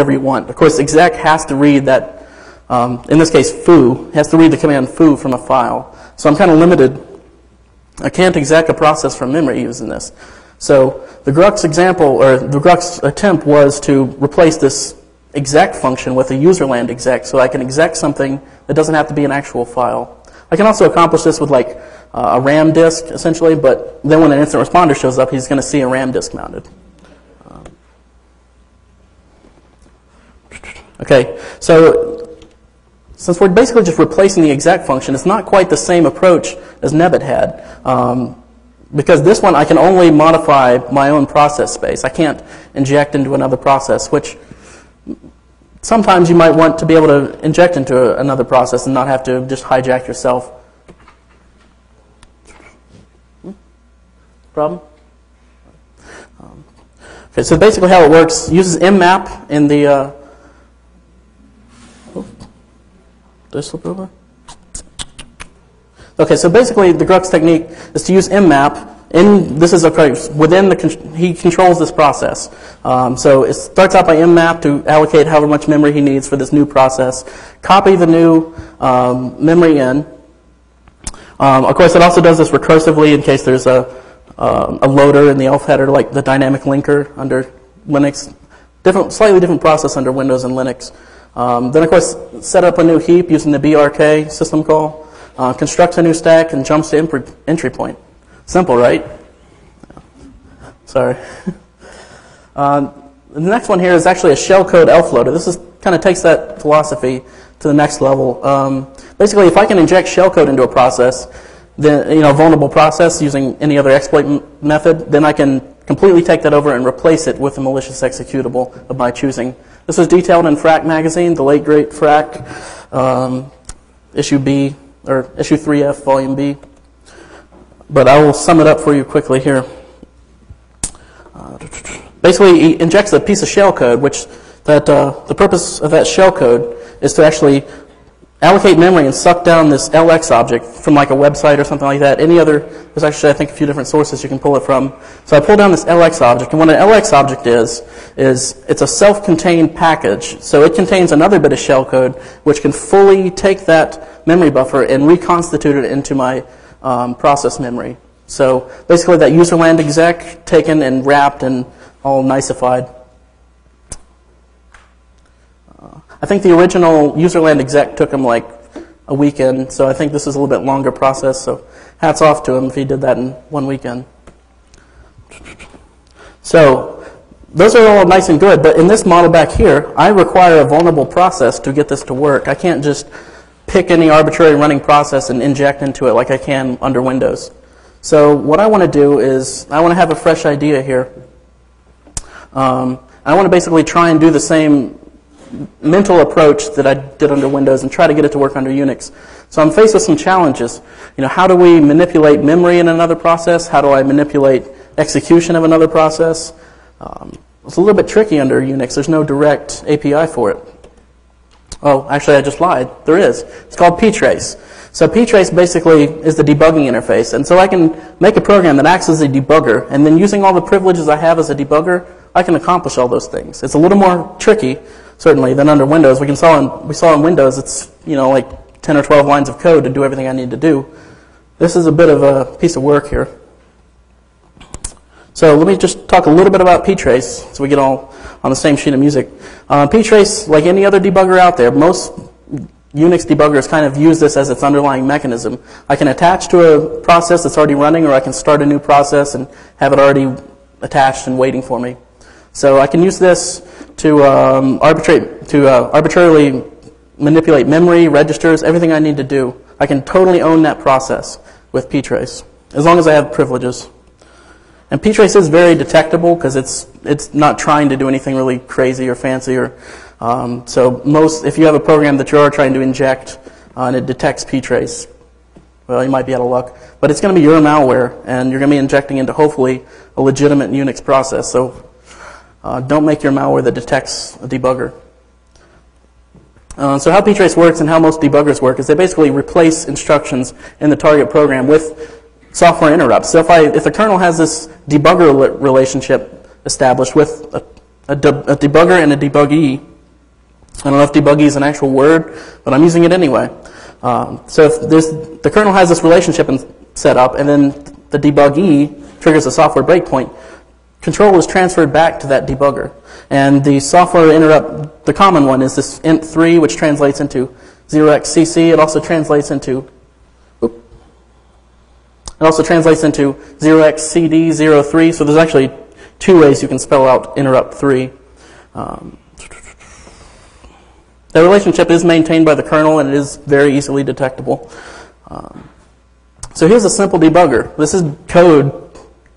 whatever you want. Of course, exec has to read that, in this case, foo, has to read the command foo from a file. So I'm kind of limited. I can't exec a process from memory using this. So the Grux example, or the Grux attempt, was to replace this exec function with a userland exec, so I can exec something that doesn't have to be an actual file. I can also accomplish this with like a RAM disk, essentially, but then when an instant responder shows up, he's going to see a RAM disk mounted. Okay, so since we're basically just replacing the exec function, it's not quite the same approach as Nebit had. Because this one, I can only modify my own process space. I can't inject into another process, which sometimes you might want to be able to inject into another process and not have to just hijack yourself. Problem? Okay, so basically how it works, uses mmap in the... did I slip over? Okay, so basically the Grux technique is to use mmap. This is within the, he controls this process. So it starts out by mmap to allocate however much memory he needs for this new process. Copy the new memory in. Of course, it also does this recursively in case there's a loader in the elf header, like the dynamic linker under Linux. Slightly different process under Windows and Linux. Then, of course, set up a new heap using the brk system call. Constructs a new stack and jumps to entry point. Simple, right? Sorry. The next one here is actually a shellcode elf loader. This kind of takes that philosophy to the next level. Basically, if I can inject shellcode into a process, then vulnerable process using any other exploit method, then I can completely take that over and replace it with a malicious executable of my choosing. This was detailed in Frack magazine, the late great Frack, issue B. Or issue 3F, volume B. But I will sum it up for you quickly here. Basically, he injects a piece of shellcode, which the purpose of that shellcode is to actually allocate memory and suck down this LX object from like a website or something like that. There's actually, I think, a few different sources you can pull it from. So I pull down this LX object, and what an LX object is it's a self-contained package. So it contains another bit of shellcode, which can fully take that memory buffer and reconstitute it into my process memory. So basically that userland exec taken and wrapped and all niceified. I think the original userland exec took him like a weekend, so I think this is a little bit longer process, so hats off to him if he did that in one weekend. So those are all nice and good, but in this model back here, I require a vulnerable process to get this to work. I can't just pick any arbitrary running process and inject into it like I can under Windows. So what I want to do is I want to have a fresh idea here. I want to basically try and do the same mental approach that I did under Windows and try to get it to work under Unix. So I'm faced with some challenges. How do we manipulate memory in another process? How do I manipulate execution of another process? It's a little bit tricky under Unix. There's no direct API for it. Oh, actually, I just lied. There is. It's called ptrace. So ptrace basically is the debugging interface. And so I can make a program that acts as a debugger, and then using all the privileges I have as a debugger, I can accomplish all those things. It's a little more tricky, certainly, than under Windows. We saw in Windows, it's like 10 or 12 lines of code to do everything I need to do. This is a bit of a piece of work here. So let me just talk a little bit about ptrace so we get all on the same sheet of music. Ptrace, like any other debugger out there, most Unix debuggers kind of use this as its underlying mechanism. I can attach to a process that's already running, or I can start a new process and have it already attached and waiting for me. So I can use this to arbitrarily manipulate memory, registers, everything I need to do. I can totally own that process with ptrace, as long as I have privileges. And ptrace is very detectable because it's not trying to do anything really crazy or fancy. So if you have a program that you are trying to inject and it detects ptrace, well, you might be out of luck. But it's going to be your malware, and you're going to be injecting into hopefully a legitimate Unix process. So don't make your malware that detects a debugger. So how ptrace works and how most debuggers work is they basically replace instructions in the target program with software interrupts. So if the kernel has this debugger relationship established with a debugger and a debuggee, I don't know if debuggy is an actual word, but I'm using it anyway. So if the kernel has this relationship set up, and then the debuggy triggers a software breakpoint, control is transferred back to that debugger. And the software interrupt, the common one is this int3, which translates into 0xcc. It also translates into 0xcd03. So there's actually two ways you can spell out interrupt 3. The relationship is maintained by the kernel, and it is very easily detectable. So here's a simple debugger. This is code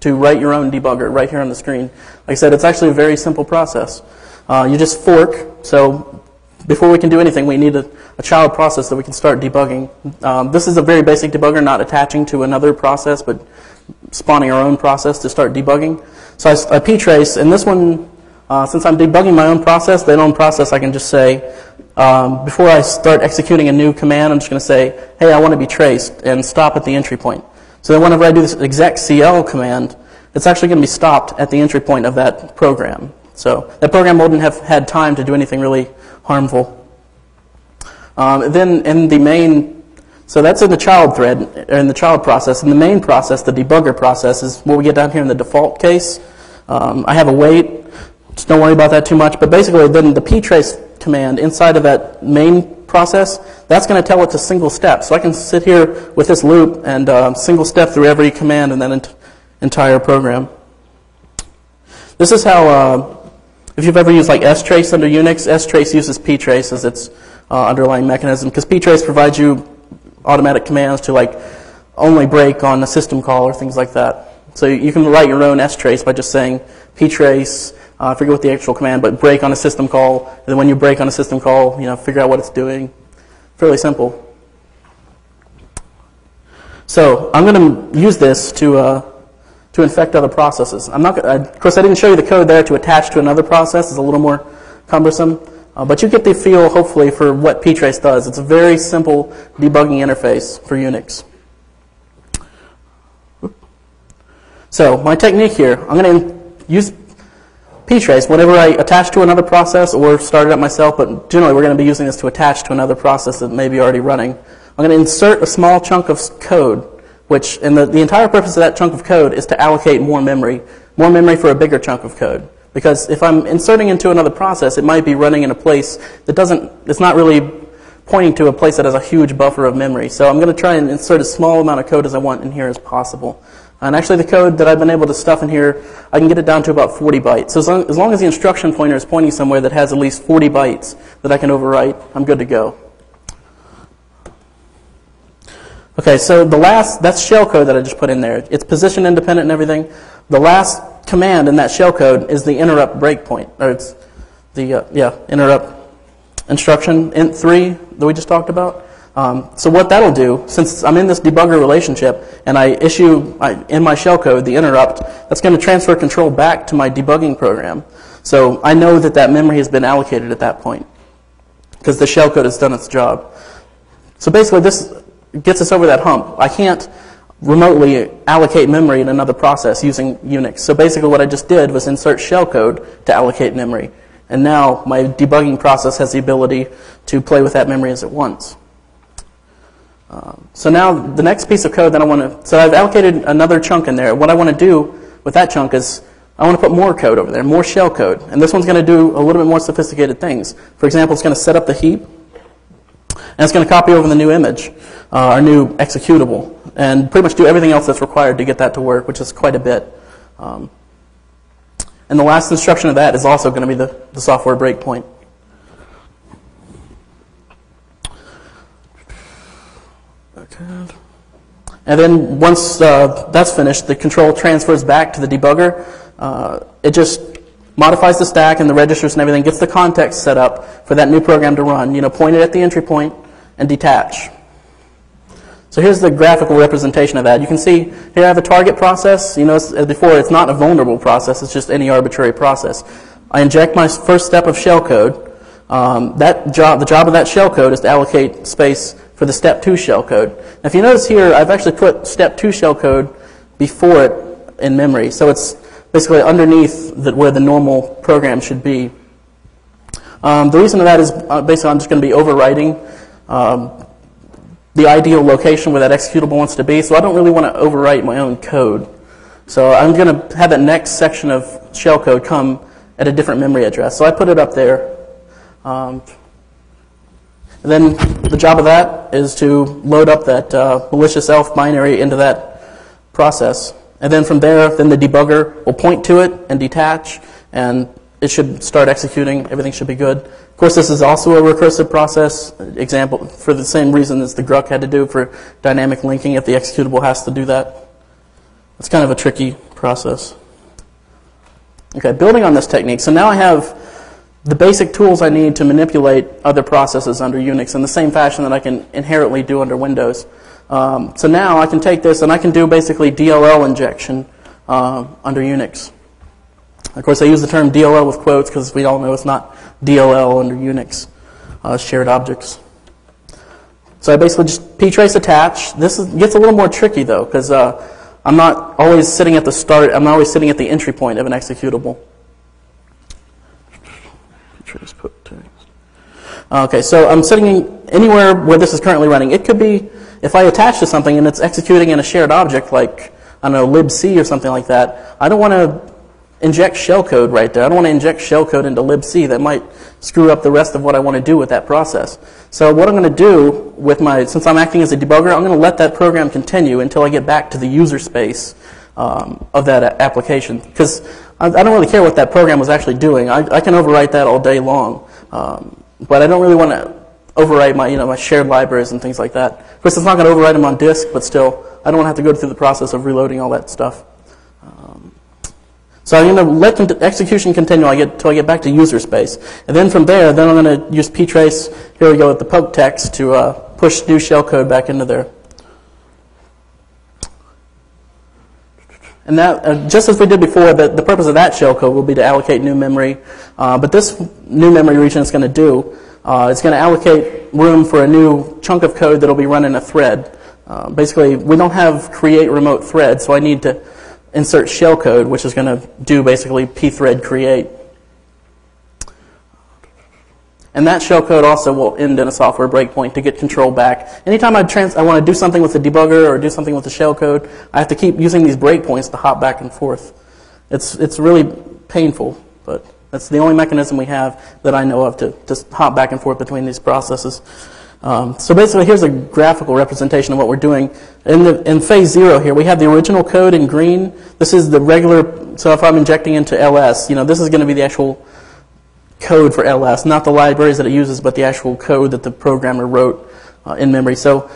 to write your own debugger right here on the screen. Like I said, it's actually a very simple process. You just fork. So before we can do anything, we need a child process that we can start debugging. This is a very basic debugger, not attaching to another process, but spawning our own process to start debugging. So I ptrace, and this one, since I'm debugging my own process, the own process, I can just say, before I start executing a new command, I'm just going to say, hey, I want to be traced, and stop at the entry point. So then whenever I do this execcl command, it's actually going to be stopped at the entry point of that program. So that program wouldn't have had time to do anything really harmful. Then in the main, so that's in the child thread, or in the child process. In the main process, the debugger process, is what we get down here in the default case. I have a wait. Just don't worry about that too much. But basically, then the ptrace command inside of that main process, that's going to tell it to single step. So I can sit here with this loop and single step through every command in that entire program. This is how, if you've ever used like strace under Unix, strace uses ptrace as its underlying mechanism, because ptrace provides you automatic commands to like only break on a system call or things like that. So you can write your own strace by just saying ptrace, I forget what the actual command, but break on a system call. And then when you break on a system call, figure out what it's doing. Fairly simple. So I'm going to use this to infect other processes. Of course, I didn't show you the code there to attach to another process. It's a little more cumbersome. But you get the feel, hopefully, for what ptrace does. It's a very simple debugging interface for Unix. So my technique here, I'm going to use ptrace whenever I attach to another process or start it up myself, but generally we're going to be using this to attach to another process that may be already running. I'm going to insert a small chunk of code, which, and the entire purpose of that chunk of code is to allocate more memory for a bigger chunk of code. Because if I'm inserting into another process, it might be running in a place that it's not really pointing to a place that has a huge buffer of memory. So I'm going to try and insert as small amount of code as I want in here as possible. And actually the code that I've been able to stuff in here, I can get it down to about 40 bytes. So as long as the instruction pointer is pointing somewhere that has at least 40 bytes that I can overwrite, I'm good to go. Okay, so that's shellcode that I just put in there. It's position independent and everything. The last command in that shellcode is the interrupt breakpoint, or it's the interrupt instruction, int3, that we just talked about. So what that'll do, since I'm in this debugger relationship and I issue in my shellcode the interrupt, that's going to transfer control back to my debugging program. So I know that memory has been allocated at that point because the shellcode has done its job. So basically this gets us over that hump. I can't remotely allocate memory in another process using Unix. So basically what I just did was insert shellcode to allocate memory. And now my debugging process has the ability to play with that memory as it wants. So now the next piece of code that so I've allocated another chunk in there. What I want to do with that chunk is I want to put more code over there, more shell code. And this one's going to do a little bit more sophisticated things. For example, it's going to set up the heap, and it's going to copy over the new image, our new executable, and pretty much do everything else that's required to get that to work, which is quite a bit. And the last instruction of that is also going to be the software breakpoint. And then once that's finished, the control transfers back to the debugger. It just modifies the stack and the registers and everything, gets the context set up for that new program to run. Point it at the entry point and detach. So here's the graphical representation of that. You can see here I have a target process. As before, it's not a vulnerable process. It's just any arbitrary process. I inject my first step of shellcode. The job of that shellcode is to allocate space for the step 2 shellcode. Now, if you notice here, I've actually put step 2 shellcode before it in memory. So it's basically underneath where the normal program should be. The reason for that is basically I'm just going to be overwriting the ideal location where that executable wants to be, so I don't really want to overwrite my own code. So I'm going to have that next section of shellcode come at a different memory address. So I put it up there. And then the job of that is to load up that malicious elf binary into that process. And then from there, then the debugger will point to it and detach, and it should start executing. Everything should be good. Of course, this is also a recursive process, example, for the same reason as the Gruck had to do for dynamic linking if the executable has to do that. It's kind of a tricky process. Okay, building on this technique. So now I have the basic tools I need to manipulate other processes under Unix in the same fashion that I can inherently do under Windows. So now I can take this and I can do basically DLL injection under Unix. Of course, I use the term DLL with quotes because we all know it's not DLL under Unix shared objects. So I basically just ptrace attach. This gets a little more tricky though because I'm not always sitting at the start. I'm not always sitting at the entry point of an executable. Okay, so I'm sitting anywhere where this is currently running. It could be if I attach to something and it's executing in a shared object like, I don't know, libc or something like that. I don't want to inject shellcode right there. I don't want to inject shellcode into libc. That might screw up the rest of what I want to do with that process. So what I'm going to do with since I'm acting as a debugger, I'm going to let that program continue until I get back to the user space of that application. Because I don't really care what that program was actually doing. I can overwrite that all day long. But I don't really want to overwrite my shared libraries and things like that. Of course, it's not going to overwrite them on disk, but still, I don't want to have to go through the process of reloading all that stuff. So I'm going to let execution continue until I get back to user space. And then from there, then I'm going to use ptrace, here we go with the poke text, to push new shellcode back into there. And that, just as we did before, the purpose of that shellcode will be to allocate new memory. But this new memory region is going to do, it's going to allocate room for a new chunk of code that will be run in a thread. Basically, we don't have create remote thread, so I need to insert shellcode, which is going to do basically pthread create. And that shellcode also will end in a software breakpoint to get control back. Anytime I want to do something with the debugger or do something with the shellcode, I have to keep using these breakpoints to hop back and forth. It's really painful, but that's the only mechanism we have that I know of to just hop back and forth between these processes. So basically, here's a graphical representation of what we're doing. In phase 0 here, we have the original code in green. This is the regular, so if I'm injecting into ls, this is going to be the actual code for ls, not the libraries that it uses, but the actual code that the programmer wrote in memory. So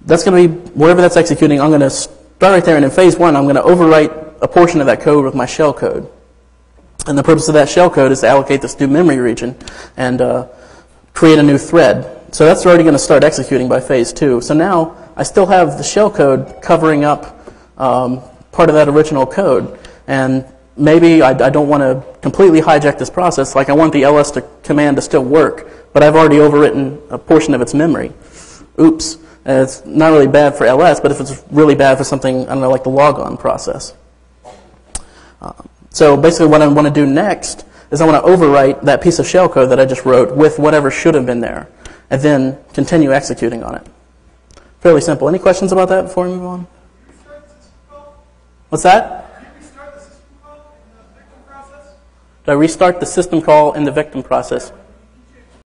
that's going to be, wherever that's executing, I'm going to start right there, and in phase 1, I'm going to overwrite a portion of that code with my shell code. And the purpose of that shell code is to allocate this new memory region and create a new thread. So that's already going to start executing by phase 2. So now I still have the shell code covering up part of that original code. And maybe I don't want to completely hijack this process. Like I want the ls command to still work, but I've already overwritten a portion of its memory. Oops. And it's not really bad for ls, but if it's really bad for something, I don't know, like the logon process. So basically what I want to do next is I want to overwrite that piece of shellcode that I just wrote with whatever should have been there, and then continue executing on it. Fairly simple. Any questions about that before we move on? What's that? Did you restart the system call in the victim process? Did I restart the system call in the victim process?